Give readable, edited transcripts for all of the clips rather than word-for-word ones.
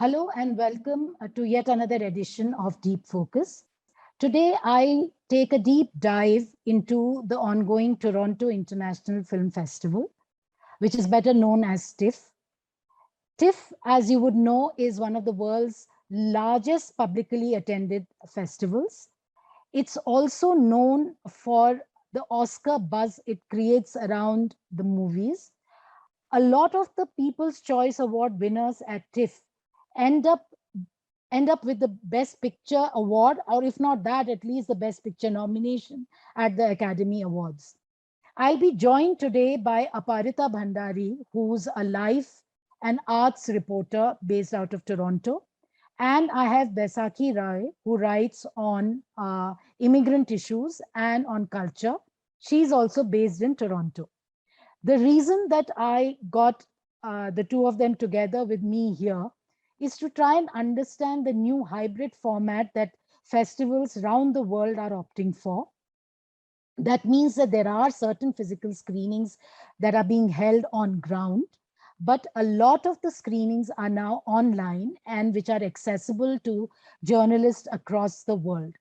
Hello and welcome to yet another edition of Deep Focus. Today, I take a deep dive into the ongoing Toronto International Film Festival, which is better known as TIFF. TIFF, as you would know, is one of the world's largest publicly attended festivals. It's also known for the Oscar buzz it creates around the movies. A lot of the People's Choice Award winners at TIFF end up end up with the Best Picture award, or if not that, at least the Best Picture nomination at the Academy Awards. I'll be joined today by Aparita Bhandari, who's a life and arts reporter based out of Toronto. And I have Baisakhi Rai, who writes on immigrant issues and on culture. She's also based in Toronto. The reason that I got the two of them together with me here is to try and understand the new hybrid format that festivals around the world are opting for. That means that there are certain physical screenings that are being held on ground, but a lot of the screenings are now online and which are accessible to journalists across the world.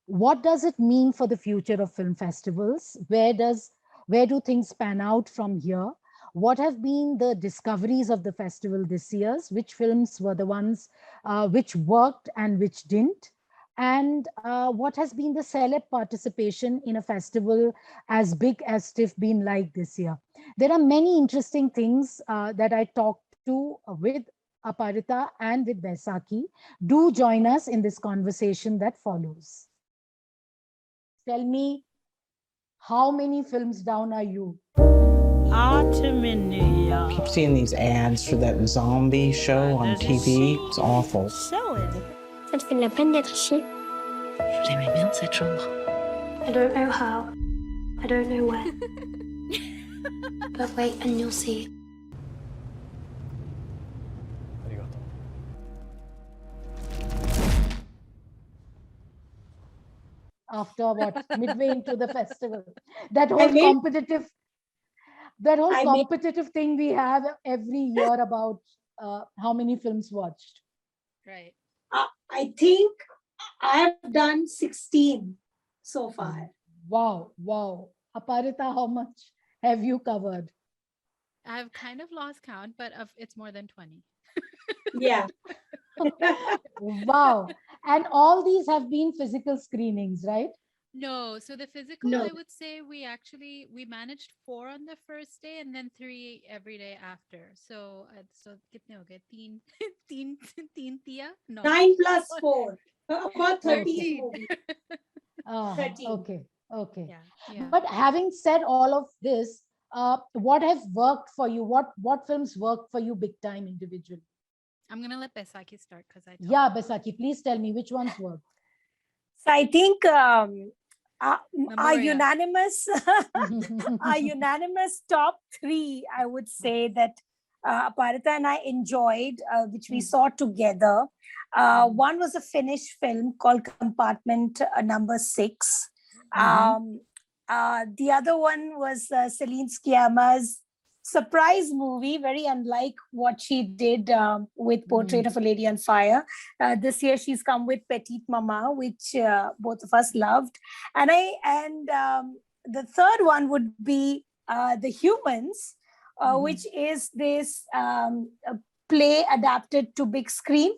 What does it mean for the future of film festivals? Where do things pan out from here? What have been the discoveries of the festival this year? Which films were the ones which worked and which didn't? And what has been the celeb participation in a festival as big as TIFF been like this year? There are many interesting things that I talked to with Aparita and with Baisakhi. Do join us in this conversation that follows. Tell me, how many films down are you? Keep seeing these ads for that zombie show on TV. It's awful. Ça te fait de la peine d'être ici? Je l'aimais bien cette chambre. I don't know how. I don't know where. But wait and you'll see. After what? Midway into the festival. That whole competitive thing we have every year about how many films watched. Right. I think I have done 16 so far. Wow. Aparita, how much have you covered? I've kind of lost count, but it's more than 20. Yeah. Wow. And all these have been physical screenings, right? No, so the physical, No. I would say we managed 4 on the first day and then 3 every day after. So kitne ho gaye? Teen tiya? No. 9 plus 4. About 13 movies. 13. Okay. Yeah. But having said all of this, what has worked for you? What films work for you big time individually? I'm going to let Baisakhi start because I talked. Yeah, Baisakhi, please tell me which ones work. So I think our Memoria. unanimous top 3, I would say that Aparita and I enjoyed, which we saw together. One was a Finnish film called Compartment Number 6. The other one was Celine Sciamma's surprise movie, very unlike what she did with Portrait of a Lady on Fire. This year she's come with Petite Mama, which both of us loved. And the third one would be The Humans, which is this play adapted to big screen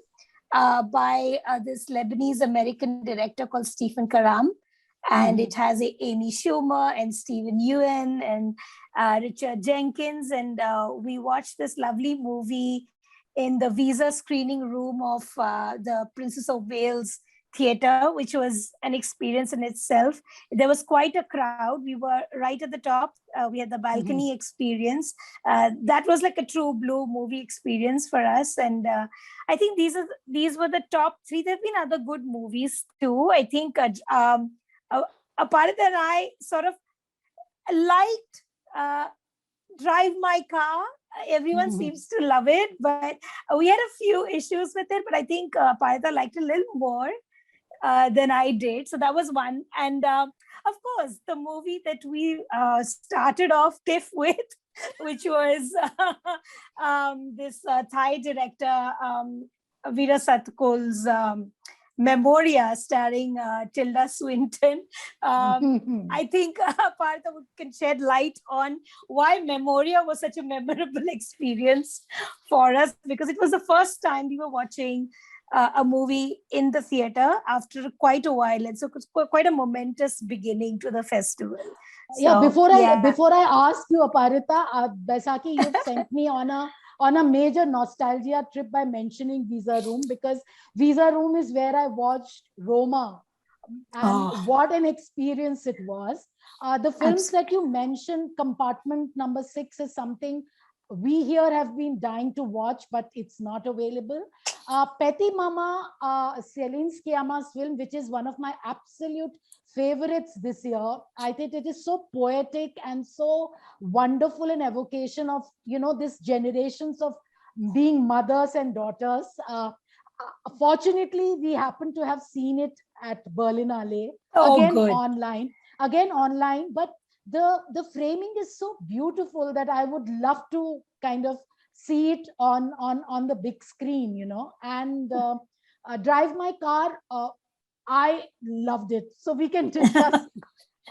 by this Lebanese American director called Stephen Karam. And it has Amy Schumer and Stephen Ewan and Richard Jenkins. And we watched this lovely movie in the visa screening room of the Princess of Wales Theatre, which was an experience in itself. There was quite a crowd. We were right at the top. We had the balcony experience. That was like a true blue movie experience for us. And I think these were the top 3. There have been other good movies too. I think Aparita and I sort of liked Drive My Car. Everyone seems to love it, but we had a few issues with it. But I think Aparita liked it a little more than I did. So that was one. And of course, the movie that we started off TIFF with, which was this Thai director, Veera Satkol's Memoria, starring Tilda Swinton. I think Partha can shed light on why Memoria was such a memorable experience for us, because it was the first time we were watching a movie in the theater after quite a while, and so it was quite a momentous beginning to the festival. Yeah, So, before I ask you, Aparita, Baisakhi, you've sent me on a major nostalgia trip by mentioning Visa Room, because Visa Room is where I watched Roma, and what an experience it was. The films that you mentioned, Compartment Number 6 is something we here have been dying to watch, but it's not available. Petty Mama, Celine Sciamma's film, which is one of my absolute favorites this year. I think it is so poetic and so wonderful an evocation of, this generations of being mothers and daughters. Fortunately, we happen to have seen it at Berlinale, again online, but the framing is so beautiful that I would love to kind of see it on the big screen, and Drive My Car. I loved it. So we can discuss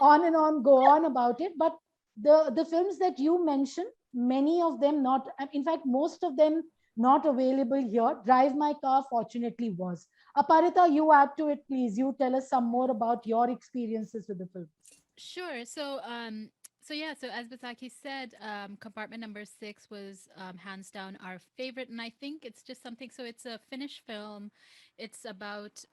on and on, go on about it. But the films that you mentioned, many of them not, in fact, most of them not available here. Drive My Car, fortunately, was. Aparita, you add to it, please. You tell us some more about your experiences with the film. Sure. So yeah, so as Basaki said, Compartment Number 6 was hands down our favorite, and I think it's just something. So it's a Finnish film. It's about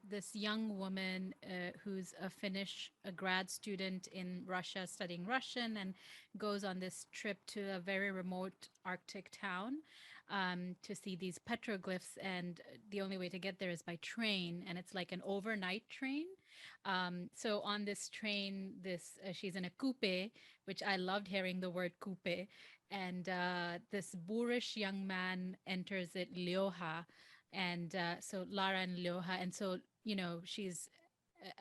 this young woman who's a grad student in Russia studying Russian, and goes on this trip to a very remote Arctic town to see these petroglyphs. And the only way to get there is by train, and it's like an overnight train. So on this train, she's in a coupe, which I loved hearing the word coupe, and this boorish young man enters it, Lyoha, and so Lara and Lyoha, and so she's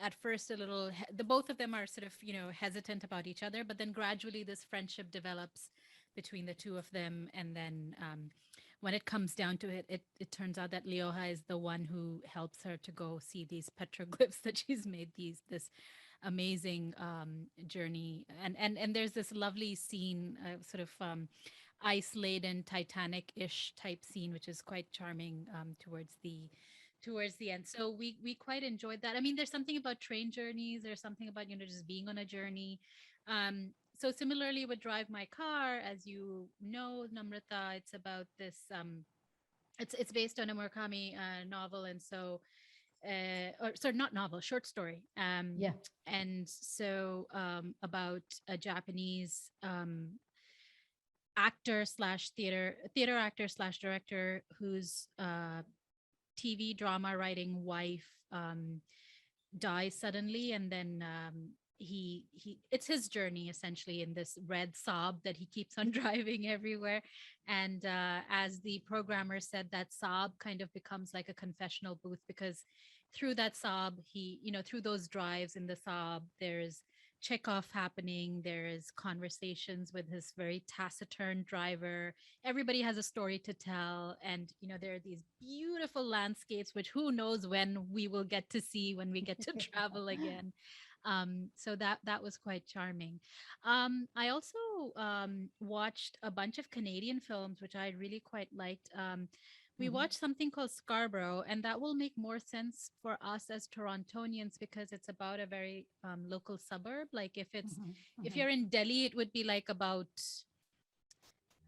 at first a little. The both of them are sort of hesitant about each other, but then gradually this friendship develops between the two of them, and then when it comes down to it, it turns out that Lyoha is the one who helps her to go see these petroglyphs that she's made this amazing journey. And there's this lovely scene, sort of ice laden Titanic-ish type scene, which is quite charming towards the end. So we quite enjoyed that. I mean, there's something about train journeys. There's something about just being on a journey. So similarly with Drive My Car, as you know, Namrata, it's about this. It's based on a Murakami novel, and so, or sorry, not novel, short story. Yeah. And so about a Japanese actor slash theater actor slash director whose TV drama writing wife dies suddenly, and then he it's his journey essentially in this red Saab that he keeps on driving everywhere. And as the programmer said, that Saab kind of becomes like a confessional booth, because through that Saab, through those drives in the Saab, there's Chekhov happening, there's conversations with his very taciturn driver. Everybody has a story to tell, and there are these beautiful landscapes which who knows when we will get to see, when we get to travel again. So that was quite charming. I also watched a bunch of Canadian films which I really quite liked. We watched something called Scarborough, and that will make more sense for us as Torontonians because it's about a very local suburb. Like if you're in Delhi, it would be like about,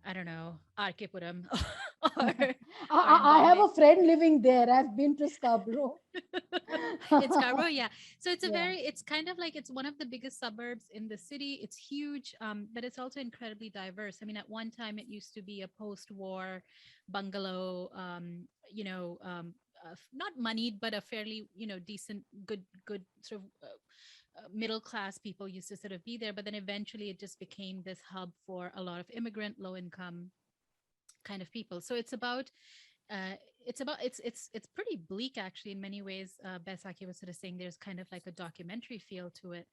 I don't know, Arkepuram. I have a friend living there. I've been to Scarborough. It's Scarborough, yeah. So it's kind of like, it's one of the biggest suburbs in the city. It's huge, but it's also incredibly diverse. I mean, at one time it used to be a post-war bungalow, not moneyed, but a fairly, decent, good sort of middle class people used to sort of be there. But then eventually it just became this hub for a lot of immigrant, low income kind of people. So it's pretty bleak actually in many ways. Besaki was sort of saying there's kind of like a documentary feel to it.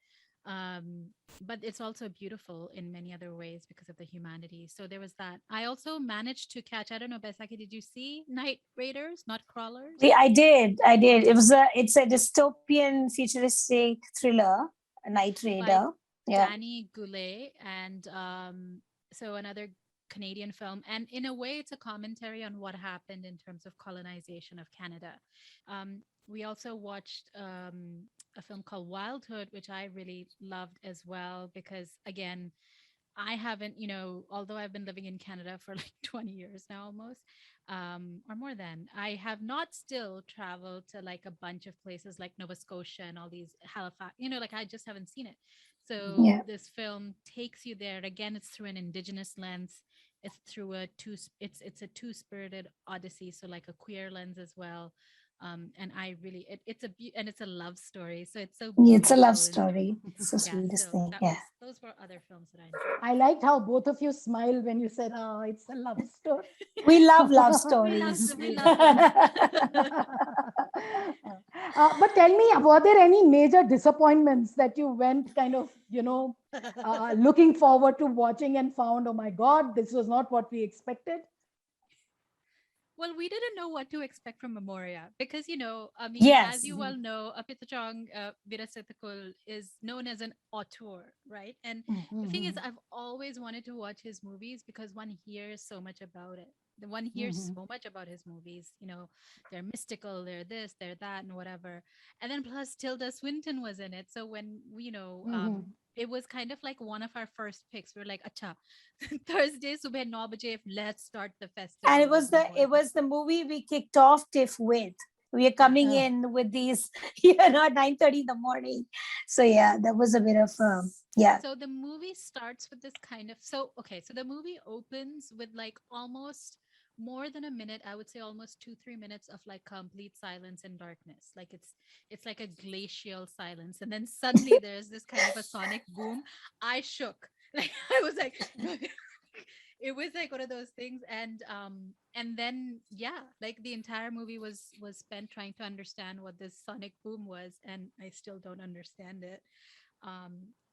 But it's also beautiful in many other ways because of the humanity. So there was that. I also managed to catch, I don't know, Besaki, did you see Night Raiders, Not Crawlers? I did. It's a dystopian futuristic thriller, a Night By Raider. Yeah. Danny Goulet, and so another Canadian film. And in a way, it's a commentary on what happened in terms of colonization of Canada. We also watched a film called Wildhood, which I really loved as well, because again, I haven't, although I've been living in Canada for like 20 years now almost, or more than, I have not still traveled to like a bunch of places like Nova Scotia and all these Halifax, like I just haven't seen it. So Yeah. this film takes you there. Again, it's through an indigenous lens. It's through it's a two-spirited odyssey, so like a queer lens as well. And I really, and it's a love story, so it's so Yeah, it's a love beautiful. story. It's the Yeah, sweetest so thing. Yeah. those were other films that I enjoyed. I liked how both of you smiled when you said, "Oh, it's a love story." We love love We stories. we love them. But tell me, were there any major disappointments that you went kind of, looking forward to watching and found, oh my God, this was not what we expected? Well, we didn't know what to expect from Memoria because, I mean, Yes. as you well know, Apitachong Virasatakul is known as an auteur, right? And the thing is, I've always wanted to watch his movies because one hears so much about it. The one hears so much about his movies, they're mystical, they're this, they're that, and whatever. And then plus Tilda Swinton was in it. So when, it was kind of like one of our first picks. We are like, acha, Thursday, subah 9 baje, let's start the festival. And it with Memoria. was the movie we kicked off TIFF with. We are coming in with these, 9:30 in the morning. So yeah, that was a bit of yeah. So the movie starts with this kind of so the movie opens with like almost more than a minute, I would say almost 2-3 minutes of like complete silence and darkness. Like it's like a glacial silence. And then suddenly there's this kind of a sonic boom. I shook. Like I was like it was like one of those things. And then like the entire movie was spent trying to understand what this sonic boom was, and I still don't understand it.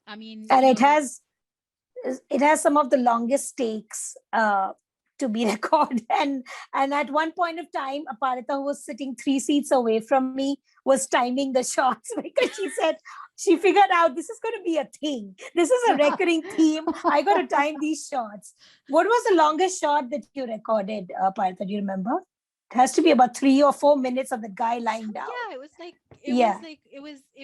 I mean, and it has some of the longest takes to be recorded, and at one point of time Aparita, who was sitting 3 seats away from me, was timing the shots because she said she figured out this is going to be a thing, this is a recurring theme, I got to time these shots. What was the longest shot that you recorded, Aparita? Do you remember? It has to be about 3 or 4 minutes of the guy lying down. Yeah, it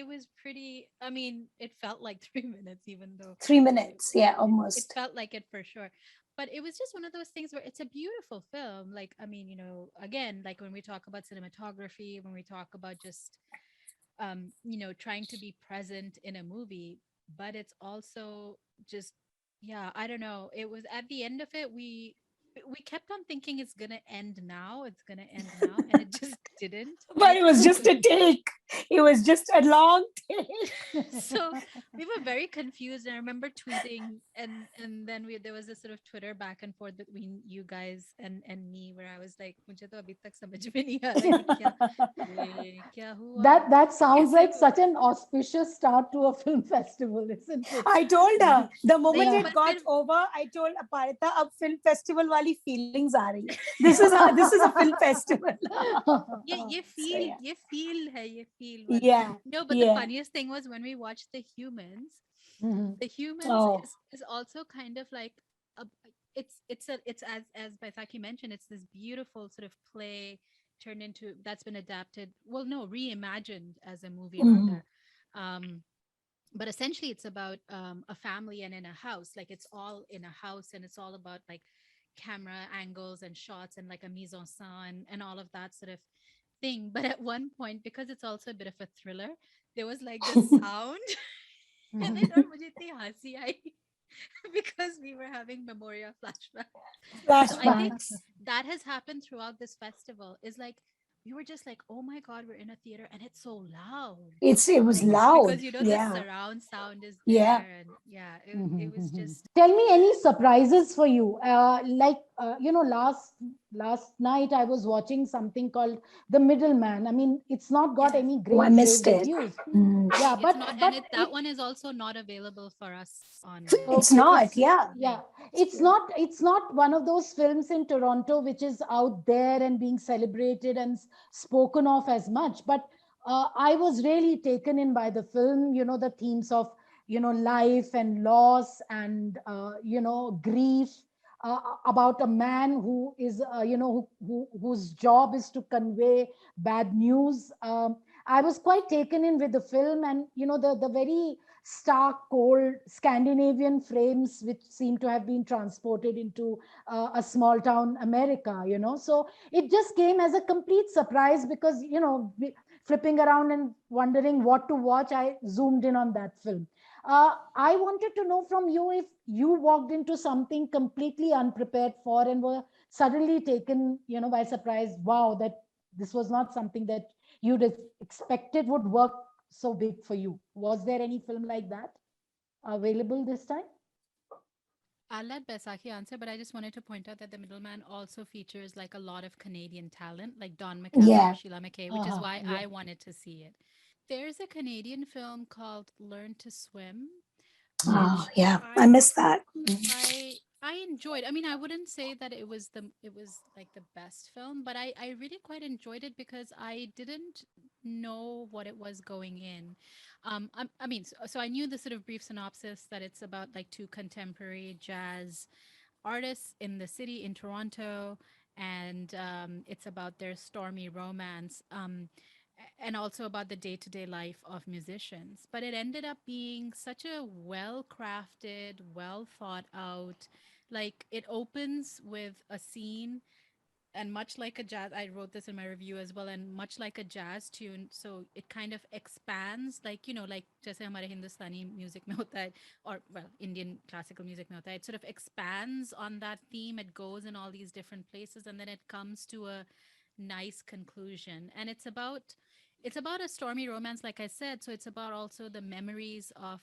was pretty. I mean, it felt like 3 minutes, even though 3 minutes. Yeah, almost. It felt like it for sure. But it was just one of those things where it's a beautiful film. Like, I mean, again, like when we talk about cinematography, when we talk about just, trying to be present in a movie, but it's also just, I don't know. It was at the end of it, we kept on thinking it's gonna end now, and it just didn't. But it was just a take. It was just a long take. So we were very confused. And I remember tweeting, and then there was this sort of Twitter back and forth between you guys and me, where I was like, "Mujhe to abhi tak samajh mein nahi aa raha ye kya hua?" That sounds like such an auspicious start to a film festival, isn't it? I told her the moment But it got then- over, I told Aparita, ab film festival wali feelings aa rahi. This is a film festival. ये feel hai. Yeah. No, but the funniest thing was when we watched The Humans. The Humans is also kind of like it's as Baisakhi mentioned, it's this beautiful sort of play turned into that's been adapted. Well, no, reimagined as a movie rather. But essentially it's about a family and in a house. Like it's all in a house, and it's all about like camera angles and shots and like a mise en scène and all of that sort of thing. But at one point, because it's also a bit of a thriller, there was like this sound and then mujhe itni hansi aayi because we were having Memoria flashbacks. So I think that has happened throughout this festival, is like we were just like, oh my God, we're in a theater and it's so loud. It was loud. Because the surround sound is there. And it was just. Tell me any surprises for you. Like last night I was watching something called The Middleman. I mean, it's not got Yes. any Oh, I great rave missed it. reviews. Mm. Yeah, It's not, and that it one is also not available for us on. It's okay, not, yeah. yeah, it's not one of those films in Toronto which is out there and being celebrated and spoken of as much. But I was really taken in by the film. The themes of life and loss and grief. About a man who is whose job is to convey bad news. I was quite taken in with the film, and the very stark, cold Scandinavian frames which seem to have been transported into a small town America. So it just came as a complete surprise because flipping around and wondering what to watch, I zoomed in on that film. I wanted to know from you if you walked into something completely unprepared for and were suddenly taken, by surprise. Wow, that this was not something that you'd expected would work so big for you. Was there any film like that available this time? I'll let Besaki answer, but I just wanted to point out that The Middleman also features like a lot of Canadian talent, like Don McCallum, Yeah. Sheila McKay, which is why Yeah. I wanted to see it. There's a Canadian film called Learn to Swim, Oh, which yeah. I I missed that. I enjoyed. I mean, I wouldn't say that it was like the best film, but I really quite enjoyed it because I didn't know what it was going in. I mean, so I knew the sort of brief synopsis that it's about like two contemporary jazz artists in the city in Toronto, and it's about their stormy romance. And also about the day to day life of musicians. But it ended up being such a well crafted, well thought out, like it opens with a scene, and much like a jazz, I wrote this in my review as well, and much like a jazz tune, so it kind of expands, like like jaise hamare Hindustani music mein hota hai, or well, Indian classical music mein hota hai, it sort of expands on that theme. It goes in all these different places, and then it comes to a nice conclusion. And it's about a stormy romance, like I said. So it's about also the memories of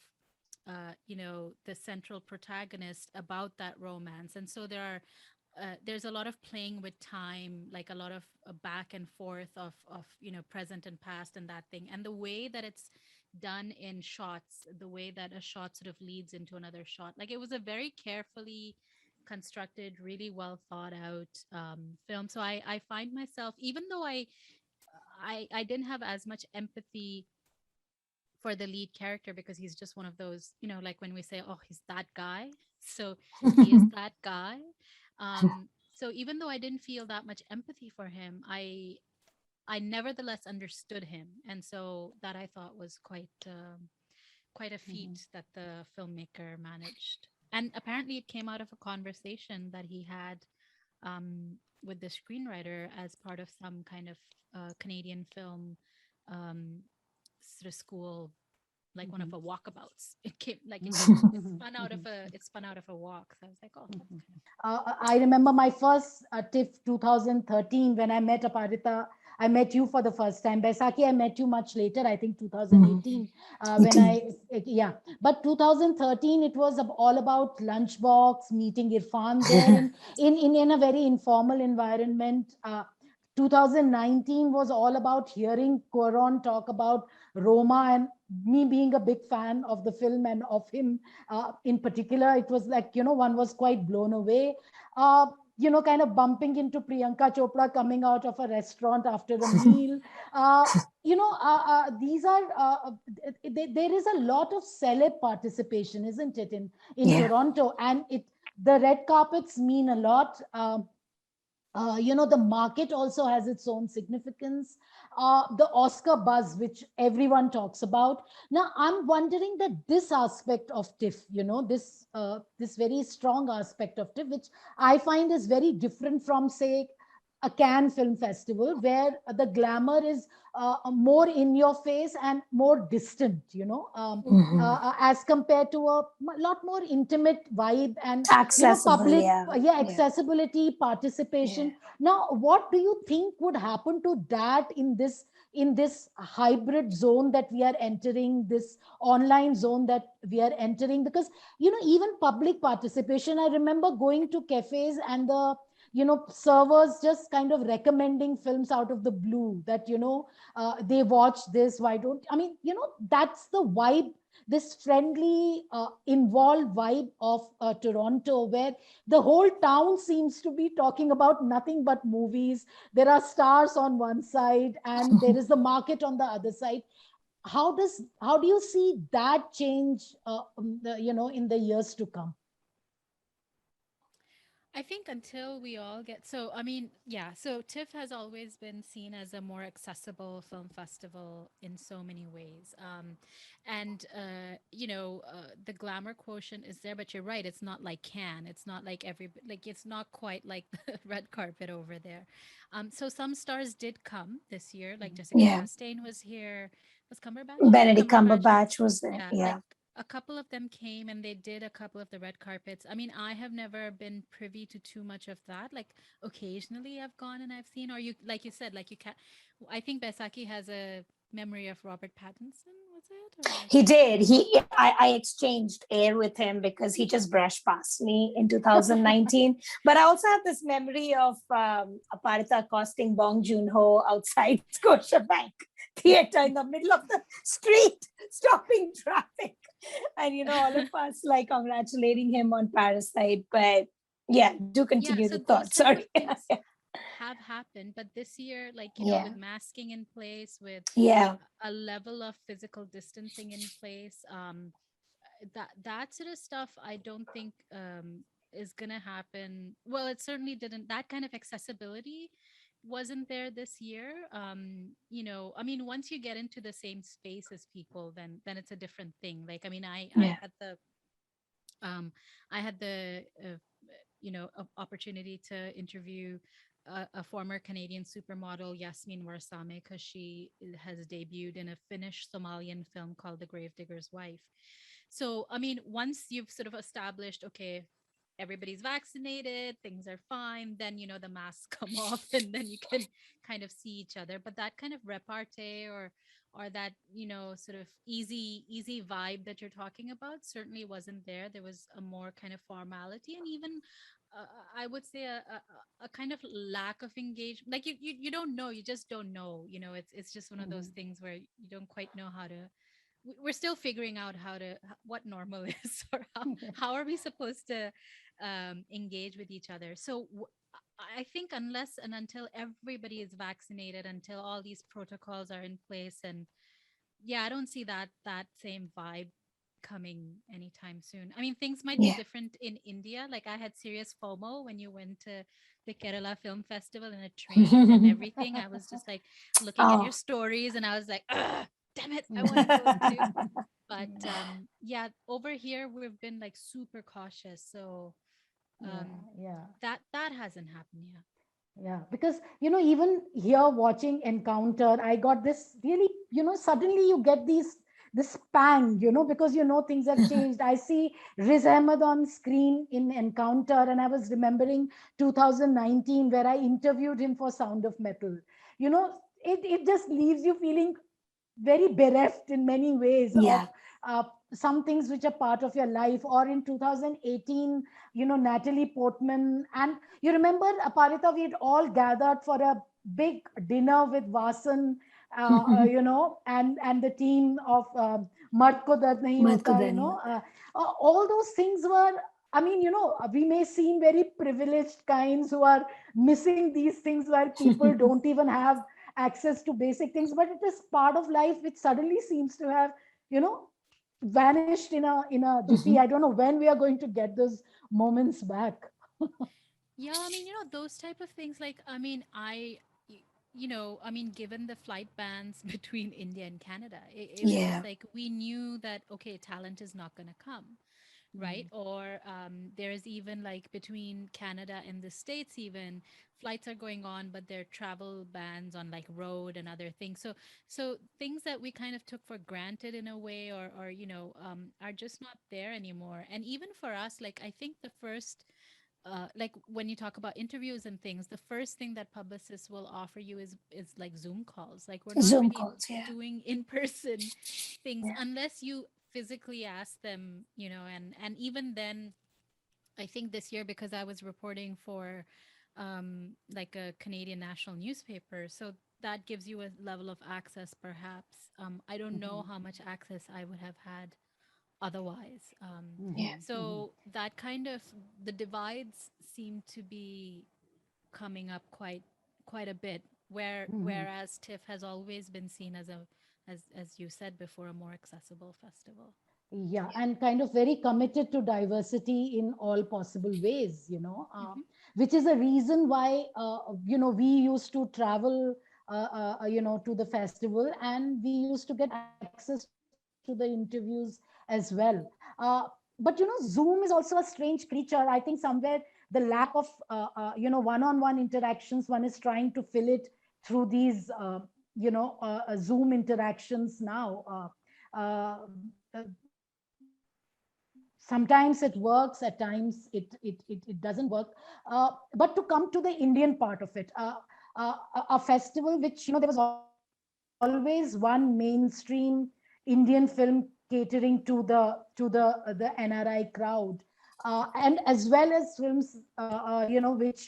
the central protagonist about that romance. And so there's a lot of playing with time, like a lot of back and forth of present and past and that thing, and the way that it's done in shots, the way that a shot sort of leads into another shot, like it was a very carefully constructed, really well thought out film. So I find myself, even though I didn't have as much empathy for the lead character, because he's just one of those, like when we say, oh, he's that guy. So he is that guy. So even though I didn't feel that much empathy for him, I nevertheless understood him. And so that I thought was quite a Mhm. feat that the filmmaker managed. And apparently it came out of a conversation that he had with the screenwriter as part of some kind of Canadian film um, sort of school, like one of Mhm. a walkabouts. It came like it Mhm. spun out of a walk. So I was like, oh, that's Mhm. kind of I remember my first TIFF 2013 when I met Aparita. I met you for the first time. Baisakhi, I met you much later, I think 2018. When 18. yeah. But 2013, it was all about Lunchbox, meeting Irfan there in a very informal environment. 2019 was all about hearing Koron talk about Roma, and me being a big fan of the film and of him in particular. It was like, one was quite blown away. Kind of bumping into Priyanka Chopra coming out of a restaurant after a meal. Uh, these are, there is a lot of celeb participation, isn't it, in Yeah. Toronto? And the red carpets mean a lot. The market also has its own significance. The Oscar buzz, which everyone talks about. Now, I'm wondering that this aspect of TIFF, this very strong aspect of TIFF, which I find is very different from, say, a Cannes Film Festival, where the glamour is more in your face and more distant, as compared to a lot more intimate vibe and Accessible, public, yeah. accessibility, Yeah. participation. Now, what do you think would happen to that in this in this hybrid zone that we are entering, this online zone that we are entering, because even public participation, I remember going to cafes and the servers just kind of recommending films out of the blue, that they watch this, why don't, I mean, that's the vibe, this friendly involved vibe of Toronto, where the whole town seems to be talking about nothing but movies. There are stars on one side and there is the market on the other side. How do you see that change in the years to come? I think until we all get, so I mean, yeah, so TIFF has always been seen as a more accessible film festival in so many ways. The glamour quotient is there, but you're right, it's not like Cannes. It's not like it's not quite like the red carpet over there. So some stars did come this year, like Jessica Yeah. Chastain was here. Was Cumberbatch here? Benedict Cumberbatch was there. Yeah, Yeah. like a couple of them came and they did a couple of the red carpets. I mean, I have never been privy to too much of that. Like occasionally I've gone and I've seen, or you, like you said, like you can't, I think Besaki has a memory of Robert Pattinson, was it? Or He did. I exchanged air with him because he just brushed past me in 2019. But I also have this memory of Aparita accosting Bong Joon-ho outside Scotiabank Theatre in the middle of the street, stopping traffic. And, all of us like congratulating him on Parasite. But yeah, do yeah, continue so the those thought. type of Sorry. things have happened, but this year, like, Yeah. with masking in place, with Yeah. a level of physical distancing in place, that sort of stuff I don't think is gonna happen. Well, it certainly didn't. That kind of accessibility wasn't there this year. I mean, once you get into the same space as people, then it's a different thing. Like, I mean, Yeah. um I had the opportunity to interview a former Canadian supermodel, Yasmin Warsame, because she has debuted in a Finnish Somalian film called The Gravedigger's Wife. So, I mean, once you've sort of established, okay, everybody's vaccinated, things are fine, then, the masks come off and then you can kind of see each other. But that kind of repartee or that, sort of easy vibe that you're talking about certainly wasn't there. There was a more kind of formality, and even I would say a kind of lack of engagement. Like you don't know, you just don't know. It's just one of those things where you don't quite know how to. We're still figuring out what normal is, or how are we supposed to engage with each other. So I think unless and until everybody is vaccinated, until all these protocols are in place, and yeah, I don't see that same vibe coming anytime soon. I mean, things might be Yeah. different in India. Like, I had serious FOMO when you went to the Kerala Film Festival in a train and everything. I was just like looking at Oh. your stories and I was like, ugh, damn it, I want to go too. But yeah, over here we've been like super cautious. So Yeah. that hasn't happened yet. Yeah, because even here watching Encounter, I got this really, suddenly you get this pang, because things have changed. I see Riz Ahmed on screen in Encounter, and I was remembering 2019 where I interviewed him for Sound of Metal. It just leaves you feeling very bereft in many ways Yeah. of some things which are part of your life. Or in 2018, Natalie Portman, and you remember, Aparita, we had all gathered for a big dinner with Vasan, and the team of Mard Ko Dard Nahi Mat ko Hota, dani hota. all those things were, I mean, we may seem very privileged kinds who are missing these things where people don't even have access to basic things, but it is part of life which suddenly seems to have, you know, vanished in a jiffy. I don't know when we are going to get those moments back. Yeah, I mean, those type of things, like, I mean, I mean, given the flight bans between India and Canada, it was just Yeah. like we knew that, okay, talent is not going to come, right? Or there's even like between Canada and the States, even flights are going on, but there are travel bans on like road and other things. So things that we kind of took for granted in a way, or are just not there anymore. And even for us, like, I think the first like when you talk about interviews and things, the first thing that publicists will offer you is like Zoom calls. Like we're not Zoom really calls, yeah. doing in person things Yeah. unless you physically ask them, and even then, I think this year, because I was reporting for like a Canadian national newspaper, so that gives you a level of access, perhaps. I don't know how much access I would have had otherwise. Yeah. So that kind of the divides seem to be coming up quite a bit. Whereas TIFF has always been seen as as you said before, a more accessible festival. Yeah, and kind of very committed to diversity in all possible ways, Hmm. which is a reason why, we used to travel, to the festival, and we used to get access to the interviews as well. But, Zoom is also a strange creature. I think somewhere the lack of, one-on-one interactions, one is trying to fill it through these, Zoom interactions now. Uh, uh, Sometimes it works, at times it doesn't work. But to come to the Indian part of it, a festival which, there was always one mainstream Indian film catering to the NRI crowd, and as well as films,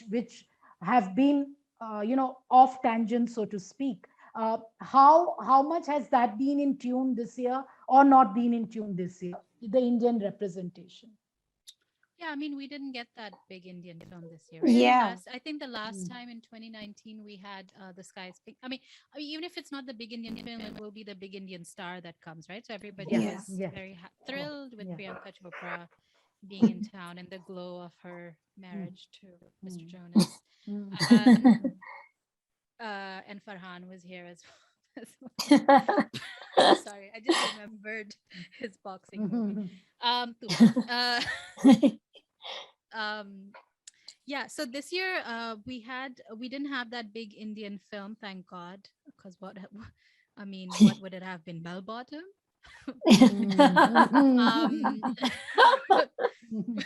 which have been, off tangent, so to speak. How much has that been in tune this year, or not been in tune this year, the Indian representation? Yeah, I mean, we didn't get that big Indian film this year, right? I mean, Yeah. I think the last Mm. time in 2019 we had The Sky is Pink. I mean, even if it's not the big Indian film, it will be the big Indian star that comes, right? So everybody Yes, Yeah. was yes, very thrilled with yeah. Priyanka Chopra being in town and the glow of her Mm, marriage to Mr. mm, Jonas. mm, Uh, mm, and Farhan was here as well. Sorry, I just remembered his boxing movie. mhm, Tufan. Um, yeah, so this year we didn't have that big Indian film, thank God, because I mean, what would it have been? Bell bottom. um, mhm,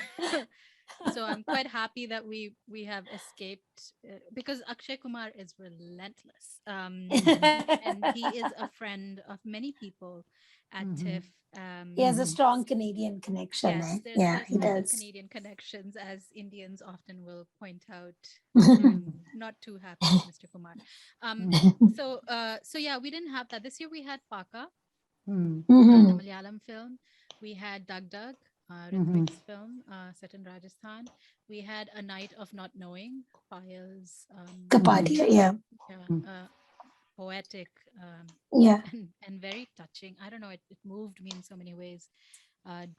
so I'm quite happy that we have escaped, because Akshay Kumar is relentless, mhm, and he is a friend of many people at mhm, TIFF. He has a mhm, strong Canadian connection. Yes, Eh? Yeah, there's he lots of does. Canadian connections, as Indians often will point out. mhm, Not too happy with Mr. Kumar. Um, mhm, so yeah, we didn't have that this year. We had Paka, mhm, the Mhm. Malayalam film. We had Dug Dug, mhm, Ritwik's film, set in Rajasthan. We had A Night of Not Knowing, Payal's, mhm, Kapadia, yeah. yeah, mhm. poetic, Yeah. and very touching. I don't know, it moved me in so many ways.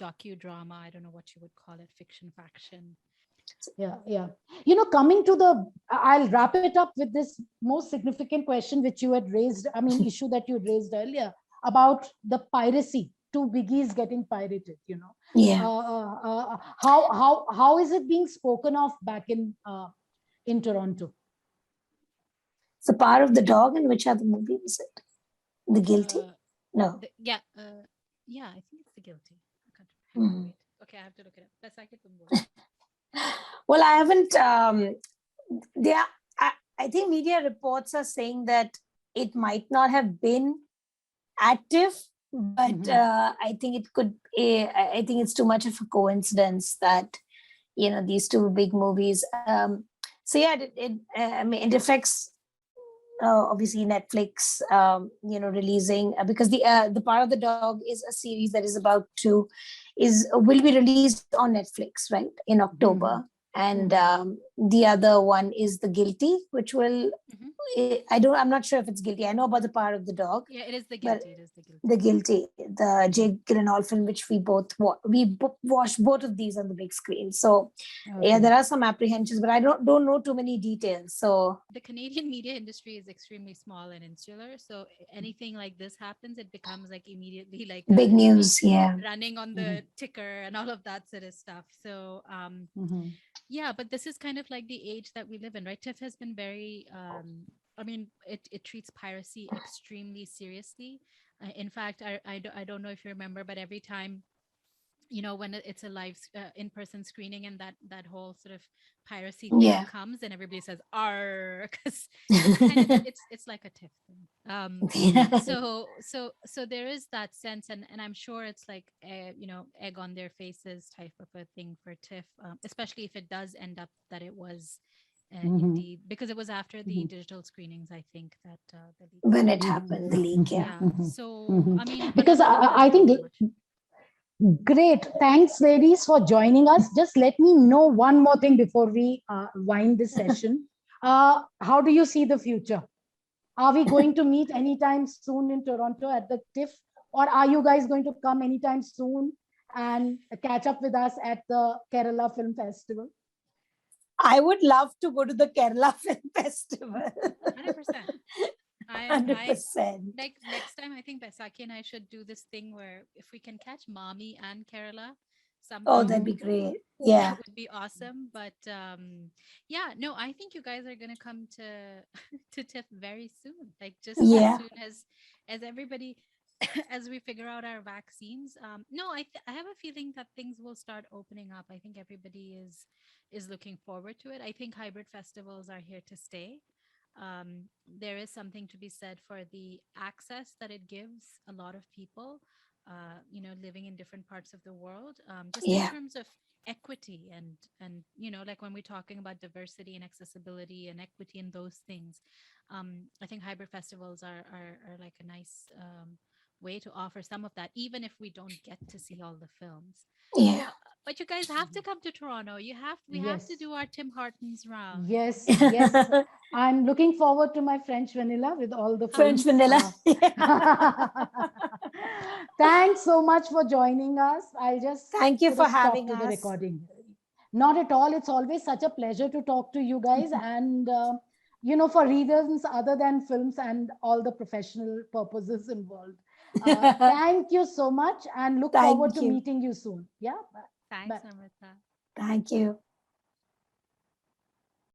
Docudrama, I don't know what you would call it, fiction faction. Yeah, yeah. Coming to I'll wrap it up with this most significant question which you had raised, I mean, issue that you had raised earlier about the piracy, two biggies getting pirated, Yeah. how is it being spoken of back in Toronto? It's the Power of the Dog, and which other movie was it? The Guilty? Uh, No. yeah, I think it's The Guilty. I can't hang on, Mhm. wait. Okay, I have to look it up. That's like it. Well, I haven't. There, I think media reports are saying that it might not have been active, but Mhm. I think it could. I think it's too much of a coincidence that these two big movies. So yeah, I mean, it affects obviously Netflix, releasing because the Power of the Dog is a series that is about to is will be released on Netflix, right, in October, Mhm. and Mhm. the other one is The Guilty, which will Hmm. I'm not sure if it's Guilty. I know about the Power of the Dog, Yeah, it is The but Guilty. It is The The Guilty. Guilty, the Hmm. Jake Gyllenhaal film, which we both watched both of these on the big screen. So yeah, Okay. there are some apprehensions, but I don't know too many details. So The Canadian media industry is extremely small and insular, so anything like this happens, it becomes like immediately like big news, yeah. running on Mhm. the ticker and all of that sort of stuff. So Mhm. yeah, but this is kind of like the age that we live in, right? TIFF has been very I mean, it treats piracy extremely seriously. In fact, I don't know if you remember, but every time when it's a live in-person screening, and that whole sort of piracy Yeah. thing comes, and everybody says "R" because it's kind of it's like a TIFF thing. So there is that sense, and I'm sure it's like egg on their faces type of a thing for TIFF, especially if it does end up that it was indeed, because it was after the digital screenings, I think, that the leak When it happened. happened, the leak, yeah. Yeah. So I mean, but Because I love that I film think so much. great. Thanks, ladies, for joining us. Just let me know one more thing before we wind this session. How do you see the future? Are we going to meet anytime soon in Toronto at the TIFF? Or are you guys going to come anytime soon and catch up with us at the Kerala Film Festival? I would love to go to the Kerala Film Festival. 100%. I 100%. like next time I think Baisakhi and I should do this thing where if we can catch Mommy and Kerala Oh, somehow, that'd be great. Yeah. that would be awesome. But yeah, no, I think you guys are gonna come to to TIFF very soon. Like just Yeah. as soon as everybody as we figure out our vaccines. No, I have a feeling that things will start opening up. I think everybody is looking forward to it. I think hybrid festivals are here to stay. There is something to be said for the access that it gives a lot of people, living in different parts of the world, just in Yeah. terms of equity and like when we're talking about diversity and accessibility and equity and those things. I think hybrid festivals are like a nice way to offer some of that, even if we don't get to see all the films. Yeah. But you guys have to come to Toronto. We have to Yes. do our Tim Hortons round. Yes, yes. I'm looking forward to my French vanilla with all the French films. vanilla. Thanks so much for joining us. I'll just Thank you put for a stop having to the us. recording. Not at all. It's always such a pleasure to talk to you guys. And, for reasons other than films and all the professional purposes involved. Thank you so much and look forward Thank to you. meeting you soon. Yeah. Thanks, Bye. Amrita. Thank you.